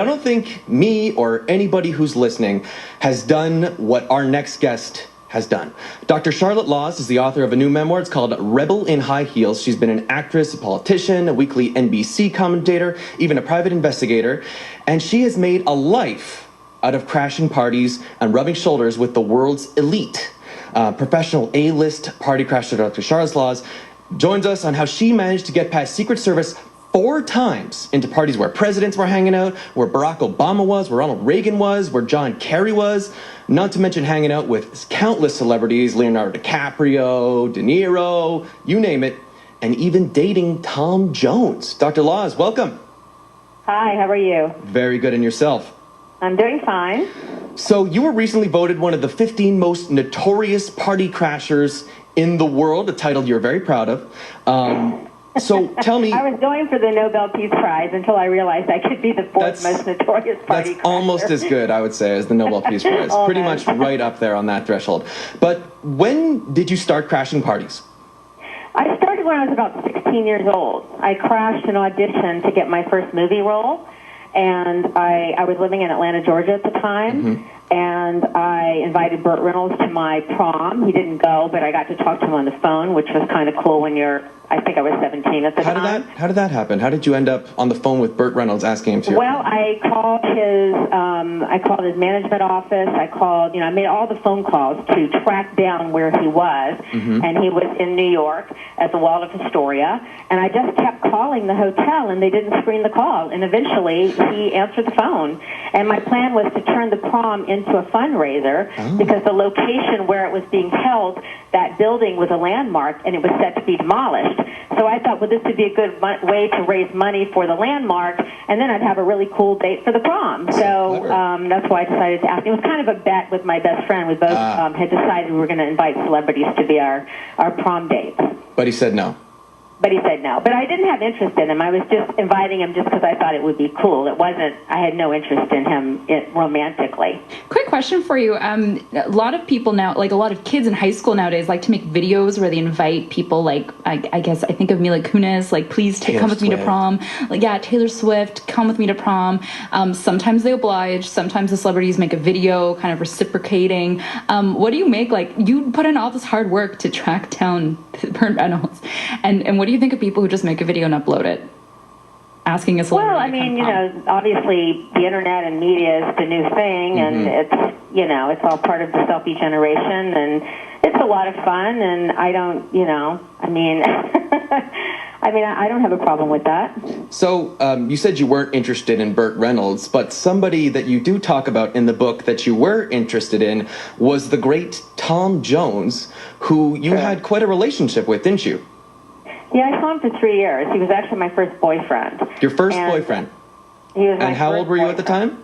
And I don't think me or anybody who's listening has done what our next guest has done. Dr. Charlotte Laws is the author of a new memoir. It's called Rebel in High Heels. She's been an actress, a politician, a weekly NBC commentator, even a private investigator. And she has made a life out of crashing parties and rubbing shoulders with the world's elite. Professional A-list party crasher Dr. Charlotte Laws joins us on how she managed to get past Secret Service 4 times into parties where presidents were hanging out, where Barack Obama was, where Ronald Reagan was, where John Kerry was, not to mention hanging out with countless celebrities, Leonardo DiCaprio, De Niro, you name it, and even dating Tom Jones. Dr. Laws, welcome. Hi, how are you? Very good, and yourself? I'm doing fine. So you were recently voted one of the 15 most notorious party crashers in the world, a title you're very proud of. So tell me... I was going for the Nobel Peace Prize until I realized I could be the 4th most notorious party crasher. That's almost as good, I would say, as the Nobel Peace Prize. Pretty much right up there on that threshold. But when did you start crashing parties? I started when I was about 16 years old. I crashed an audition to get my first movie role, and I was living in Atlanta, Georgia at the time, and I invited Burt Reynolds to my prom. He didn't go, but I got to talk to him on the phone, which was kind of cool when I think I was 17 at the time. How did that happen? How did you end up on the phone with Burt Reynolds asking him to? Well, I called his management office. I made all the phone calls to track down where he was, and he was in New York at the Waldorf Astoria, and I just kept calling the hotel, and they didn't screen the call, and eventually he answered the phone, and my plan was to turn the prom into a fundraiser because the location where it was being held, that building was a landmark, and it was set to be demolished. So I thought, well, this would be a good way to raise money for the landmark, and then I'd have a really cool date for the prom. So that's why I decided to ask. It was kind of a bet with my best friend. We both had decided we were going to invite celebrities to be our prom dates. But he said no. But he said no. But I didn't have interest in him. I was just inviting him just because I thought it would be cool. I had no interest in him romantically. Quick question for you. A lot of people now, like a lot of kids in high school nowadays, like to make videos where they invite people like, I guess I think of Mila Kunis, like, please come with me to prom. Like, yeah, Taylor Swift, come with me to prom. Sometimes they oblige. Sometimes the celebrities make a video kind of reciprocating. What do you make? Like, you put in all this hard work to track down Burt Reynolds. And what do you think of people who just make a video and upload it? Asking a celebrity. Well, I mean, obviously the internet and media is the new thing, and it's all part of the selfie generation, and it's a lot of fun, and I don't, I don't have a problem with that. So you said you weren't interested in Burt Reynolds, but somebody that you do talk about in the book that you were interested in was the great Tom Jones, who you had quite a relationship with, didn't you? Yeah, I saw him for 3 years. He was actually my first boyfriend. Your first boyfriend? He was. And how old were you at the time?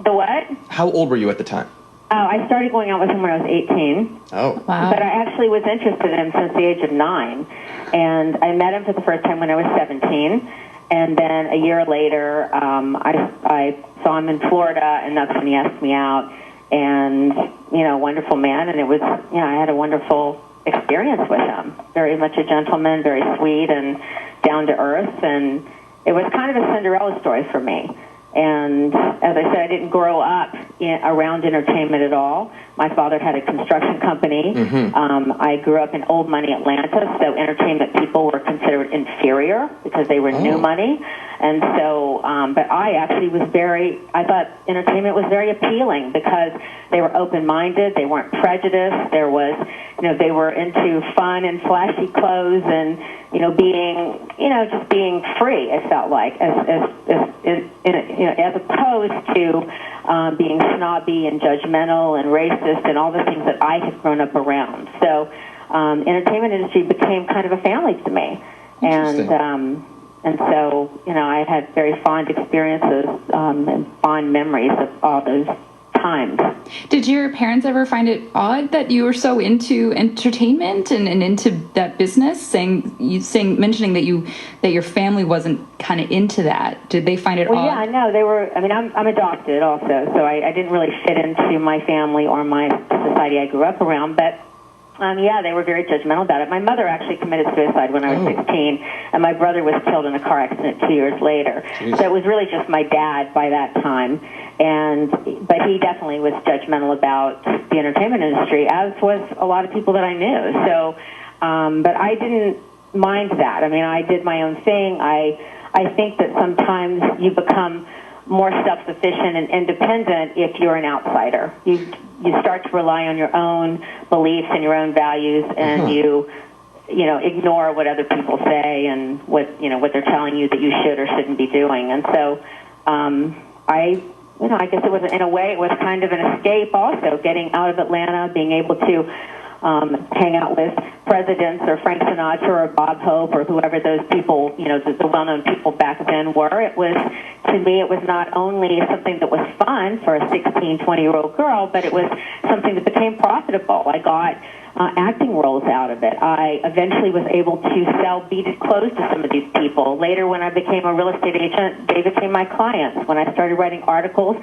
The what? How old were you at the time? Oh, I started going out with him when I was 18. Oh. Wow. But I actually was interested in him since the age of 9. And I met him for the first time when I was 17. And then a year later, I saw him in Florida, and that's when he asked me out. And, wonderful man. And it was, I had a wonderful experience with him. Very much a gentleman, very sweet and down to earth, and it was kind of a Cinderella story for me. And as I said, I didn't grow up around entertainment at all. My father had a construction company. I grew up in old money Atlanta, so entertainment people were considered inferior because they were new money. And so, but I actually I thought entertainment was very appealing because they were open-minded, they weren't prejudiced, there was, they were into fun and flashy clothes and, just being free, it felt like, as opposed to being snobby and judgmental and racist and all the things that I had grown up around. So, entertainment industry became kind of a family to me. And so, I had very fond experiences and fond memories of all those times. Did your parents ever find it odd that you were so into entertainment and into that business? Mentioning that your family wasn't kind of into that. Did they find it odd? Well, yeah, no, they were. I mean, I'm adopted also, so I didn't really fit into my family or my society I grew up around. But Yeah, they were very judgmental about it. My mother actually committed suicide when I was 16, and my brother was killed in a car accident 2 years later. Jeez. So it was really just my dad by that time. But he definitely was judgmental about the entertainment industry, as was a lot of people that I knew. So, but I didn't mind that. I mean, I did my own thing. I think that sometimes you become more self-sufficient and independent if you're an outsider. You start to rely on your own beliefs and your own values, and you ignore what other people say and what they're telling you that you should or shouldn't be doing. And so I guess it was, in a way, it was kind of an escape also, getting out of Atlanta, being able to hang out with presidents or Frank Sinatra or Bob Hope or whoever those people, the well-known people back then were. It was, to me, it was not only something that was fun for a 16, 20-year-old girl, but it was something that became profitable. I got acting roles out of it. I eventually was able to sell beaded clothes to some of these people. Later, when I became a real estate agent, they became my clients. When I started writing articles,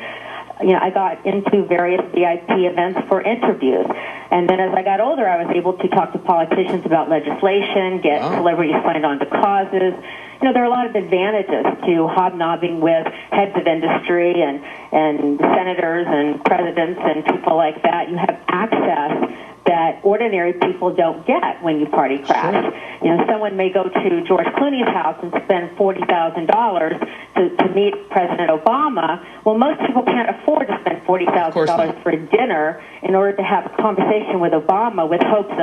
I got into various VIP events for interviews. And then as I got older, I was able to talk to politicians about legislation, get celebrities signed on to causes. There are a lot of advantages to hobnobbing with heads of industry and senators and presidents and people like that. You have access that ordinary people don't get when you party crash. Someone may go to George Clooney's house and spend $40,000 to meet President Obama. Well, most people can't afford to spend $40,000 for dinner in order to have a conversation with Obama with hopes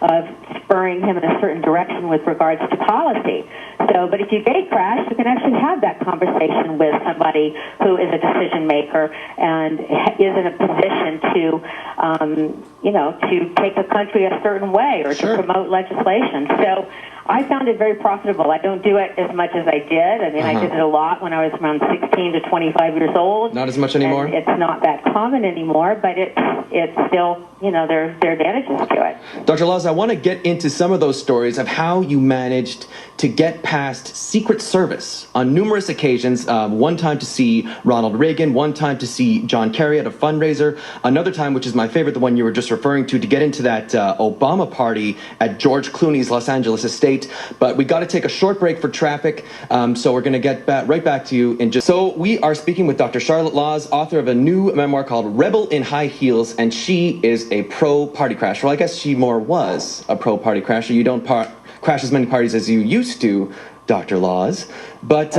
of spurring him in a certain direction with regards to policy. So, but if you gate crash, you can actually have that conversation with somebody who is a decision maker and is in a position to take the country a certain way or to promote legislation. So I found it very profitable. I don't do it as much as I did. I mean, I did it a lot when I was around 16 to 25 years old. Not as much anymore? And it's not that common anymore, but it's still, there are advantages to it. Dr. Laws, I want to get into some of those stories of how you managed to get past Secret Service on numerous occasions. One time to see Ronald Reagan, one time to see John Kerry at a fundraiser, another time, which is my favorite, the one you were just referring to get into that Obama party at George Clooney's Los Angeles estate. But we got to take a short break for traffic, so we're going to get right back to you in just... So we are speaking with Dr. Charlotte Laws, author of a new memoir called Rebel in High Heels, and she is a pro-party crasher. Well, I guess she more was a pro-party crasher. You don't crash as many parties as you used to, Dr. Laws. But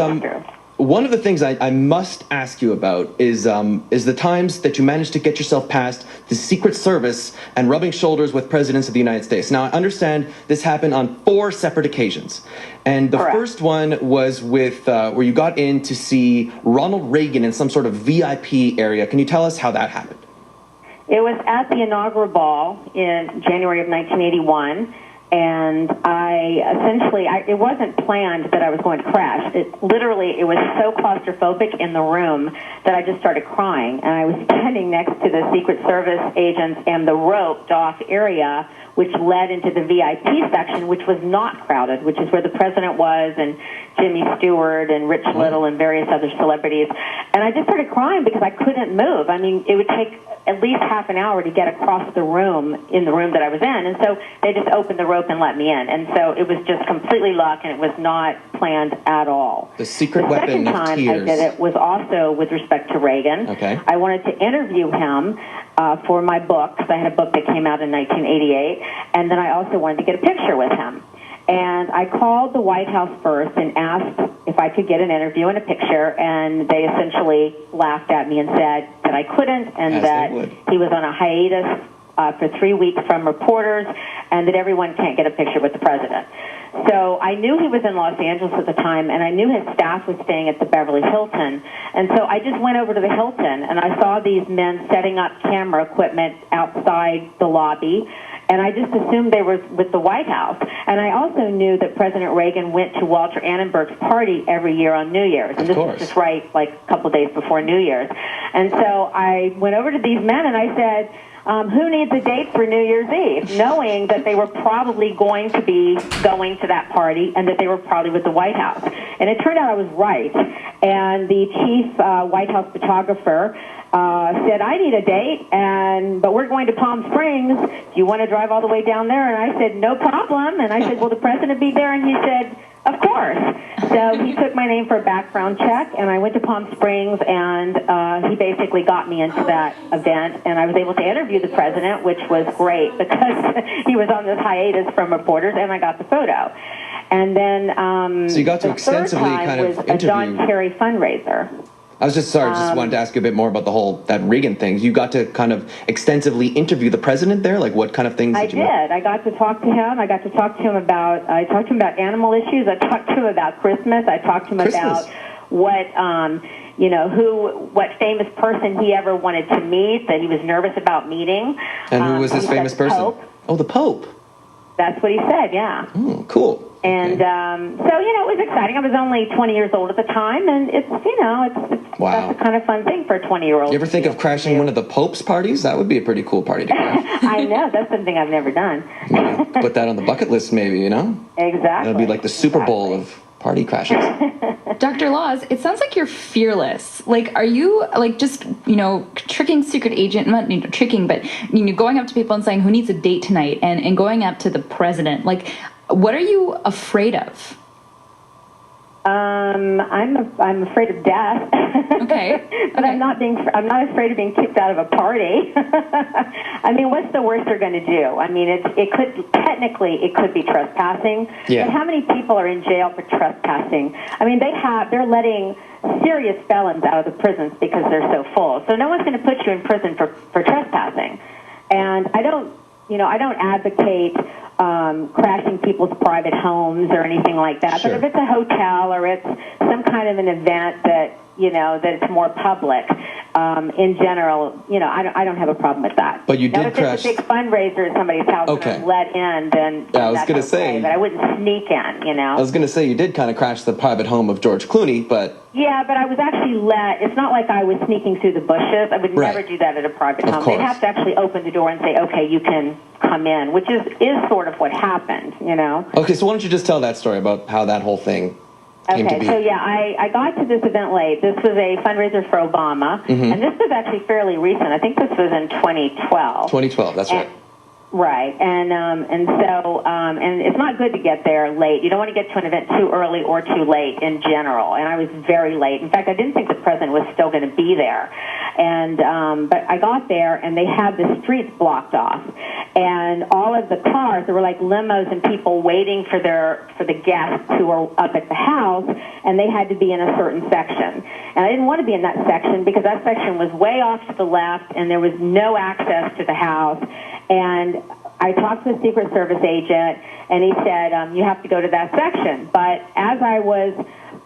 one of the things I must ask you about is the times that you managed to get yourself past the Secret Service and rubbing shoulders with presidents of the United States. Now, I understand this happened on 4 separate occasions. And the first one was with where you got in to see Ronald Reagan in some sort of VIP area. Can you tell us how that happened? It was at the inaugural ball in January of 1981. And it wasn't planned that I was going to crash. It was so claustrophobic in the room that I just started crying. And I was standing next to the Secret Service agents and the roped off area, which led into the VIP section, which was not crowded, which is where the president was, and Jimmy Stewart and Rich Little and various other celebrities. And I just started crying because I couldn't move. I mean, it would take at least half an hour to get across the room in the room that I was in. And so they just opened the rope and let me in. And so it was just completely luck, and it was not planned at all. The secret weapon of tears. The second time I did it was also with respect to Reagan. Okay. I wanted to interview him for my book, because I had a book that came out in 1988, and then I also wanted to get a picture with him. And I called the White House first and asked if I could get an interview and a picture, and they essentially laughed at me and said that I couldn't, and that he was on a hiatus for 3 weeks from reporters, and that everyone can't get a picture with the president. So I knew he was in Los Angeles at the time, and I knew his staff was staying at the Beverly Hilton. And so I just went over to the Hilton, and I saw these men setting up camera equipment outside the lobby, and I just assumed they were with the White House. And I also knew that President Reagan went to Walter Annenberg's party every year on New Year's. And this was just right, like a couple days before New Year's. And so I went over to these men, and I said, who needs a date for New Year's Eve? Knowing that they were probably going to be going to that party and that they were probably with the White House. And it turned out I was right. And the chief White House photographer said, I need a date, but we're going to Palm Springs. Do you want to drive all the way down there? And I said, no problem. And I said, will the president be there? And he said, of course. So he took my name for a background check, and I went to Palm Springs, and he basically got me into that event, and I was able to interview the president, which was great because he was on this hiatus from reporters, and I got the photo. And then so you got to extensively kind of interview. A John Kerry fundraiser. I was just wanted to ask you a bit more about that Reagan thing. You got to kind of extensively interview the president there? Like, what kind of things did you do? I got to talk to him. I talked to him about animal issues. I talked to him about Christmas. I talked to him about what, what famous person he ever wanted to meet that he was nervous about meeting. And who was this famous person? Pope. Oh, the Pope. That's what he said, yeah. Oh, cool. And so, it was exciting. I was only 20 years old at the time, and it's wow. That's a kind of fun thing for a 20-year-old. You ever think of crashing one of the Pope's parties? That would be a pretty cool party to crash. I know. That's something I've never done. Put that on the bucket list, maybe, Exactly. That'll be like the Super Bowl of party crashes. Dr. Laws, it sounds like you're fearless. Like, are you, just, tricking secret agent, not tricking, but, going up to people and saying, who needs a date tonight? And going up to the president. Like, what are you afraid of? I'm afraid of death. Okay. But I'm not afraid of being kicked out of a party. I mean, what's the worst they're going to do? I mean, it could be trespassing. Yeah. But how many people are in jail for trespassing? I mean, they're letting serious felons out of the prisons because they're so full. So no one's going to put you in prison for trespassing. And I don't advocate crashing people's private homes or anything like that. Sure. But if it's a hotel or it's some kind of an event that that it's more public, in general, I don't have a problem with that. But you did crash. If it's a big fundraiser at somebody's house and I'm let in, then I was going to say, but I wouldn't sneak in. I was going to say you did kind of crash the private home of George Clooney, but yeah, but I was actually It's not like I was sneaking through the bushes. I would never do that at a private home. Course. They'd have to actually open the door and say, okay, you can come in, which is sort of what happened, Okay, so why don't you just tell that story about how that whole thing came to be? So yeah, I got to this event late. This was a fundraiser for Obama, and this was actually fairly recent. I think this was in 2012. 2012, that's right. Right, and it's not good to get there late. You don't want to get to an event too early or too late in general. And I was very late. In fact, I didn't think the president was still going to be there. And but I got there, and they had the streets blocked off, and all of the cars, there were like limos and people waiting for the guests who were up at the house, and they had to be in a certain section. And I didn't want to be in that section because that section was way off to the left, and there was no access to the house. And I talked to a Secret Service agent, and he said, you have to go to that section. But as I was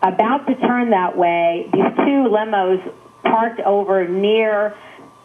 about to turn that way, these two limos parked over near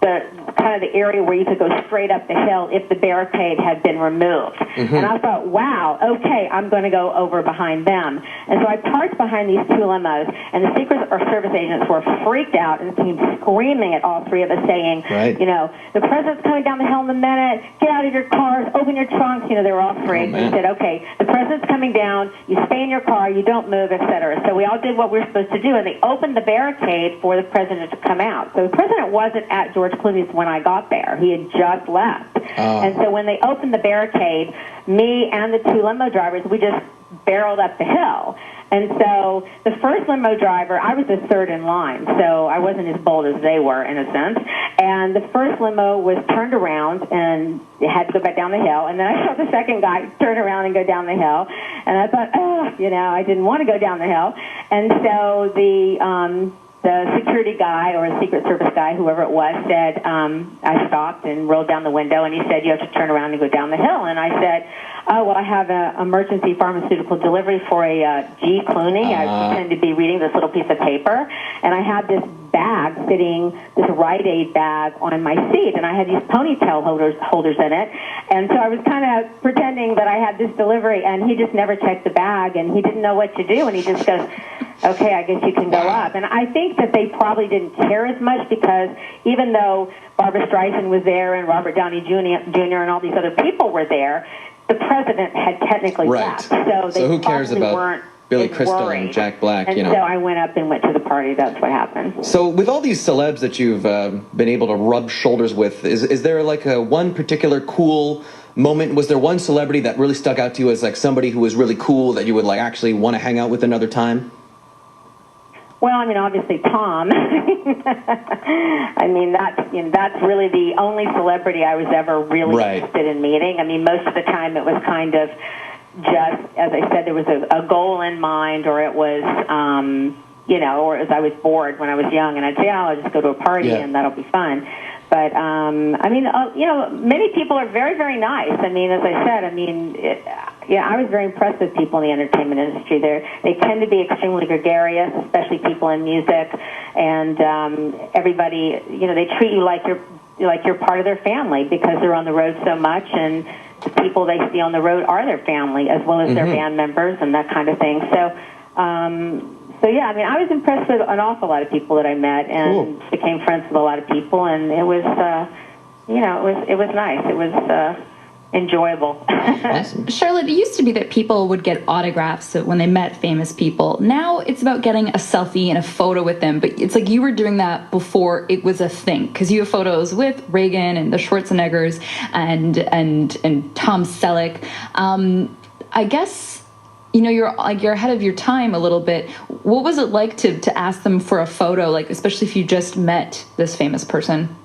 the kind of the area where you could go straight up the hill if the barricade had been removed. And I thought, wow, okay, I'm going to go over behind them. And so I parked behind these two limos, and the Secret Service agents were freaked out and came screaming at all three of us saying, the president's coming down the hill in a minute, get out of your cars, open your trunks. They were all freaked. We said, okay, the president's coming down, you stay in your car, you don't move, etc. So we all did what we were supposed to do, and they opened the barricade for the president to come out. So the president wasn't at George Clooney's when I got there. He had just left. And so when they opened the barricade, me and the two limo drivers, we just barreled up the hill. And so the first limo driver, I was the third in line, so I wasn't as bold as they were, in a sense. And the first limo was turned around and it had to go back down the hill. And then I saw the second guy turn around and go down the hill. And I thought, I didn't want to go down the hill. And so the security guy or a Secret Service guy, whoever it was, said, I stopped and rolled down the window, and he said, you have to turn around and go down the hill. And I said, I have an emergency pharmaceutical delivery for a G. Clooney. I pretend to be reading this little piece of paper, and I had this bag this Rite Aid bag on my seat, and I had these ponytail holders in it. And so I was kind of pretending that I had this delivery, and he just never checked the bag, and he didn't know what to do, and he just goes, okay, I guess you can go up. And I think that they probably didn't care as much because even though Barbara Streisand was there and Robert Downey Jr. and all these other people were there, the president had technically left. So they who cares probably about weren't Billy is Crystal worried. and Jack Black, and you know. so I went up and went to the party. That's what happened. So with all these celebs that you've been able to rub shoulders with, is there like a one particular cool moment? Was there one celebrity that really stuck out to you as like somebody who was really cool that you would like actually want to hang out with another time? Well, I mean, obviously Tom. I mean, that's really the only celebrity I was ever really interested in meeting. I mean, most of the time it was kind of just, as I said, there was a goal in mind, or it was, or as I was bored when I was young, and I'd say, I'll just go to a party and that'll be fun. But, I mean, many people are very, very nice. I mean, as I said, I was very impressed with people in the entertainment industry. They tend to be extremely gregarious, especially people in music, and everybody, they treat you like you're part of their family because they're on the road so much, and the people they see on the road are their family as well as their band members and that kind of thing. So yeah, I mean, I was impressed with an awful lot of people that I met, and became friends with a lot of people, and it was, it was nice. It was enjoyable. Awesome. Charlotte, it used to be that people would get autographs when they met famous people. Now it's about getting a selfie and a photo with them, but it's like you were doing that before it was a thing, because you have photos with Reagan and the Schwarzeneggers and Tom Selleck. I guess, you're ahead of your time a little bit. What was it like to ask them for a photo, like especially if you just met this famous person?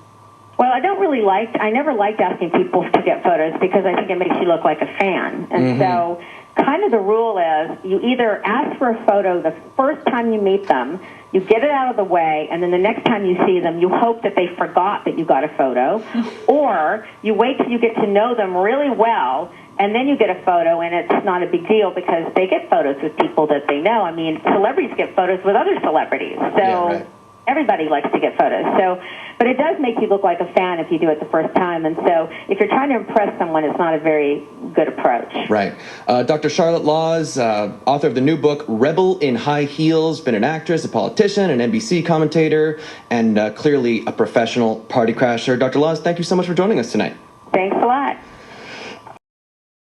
Well, I never liked asking people to get photos because I think it makes you look like a fan. And so kind of the rule is you either ask for a photo the first time you meet them, you get it out of the way, and then the next time you see them, you hope that they forgot that you got a photo, or you wait till you get to know them really well, and then you get a photo, and it's not a big deal because they get photos with people that they know. I mean, celebrities get photos with other celebrities, so everybody likes to get photos. But it does make you look like a fan if you do it the first time, and so if you're trying to impress someone, it's not a very good approach. Right. Dr. Charlotte Laws, author of the new book, Rebel in High Heels, been an actress, a politician, an NBC commentator, and clearly a professional party crasher. Dr. Laws, thank you so much for joining us tonight. Thanks a lot.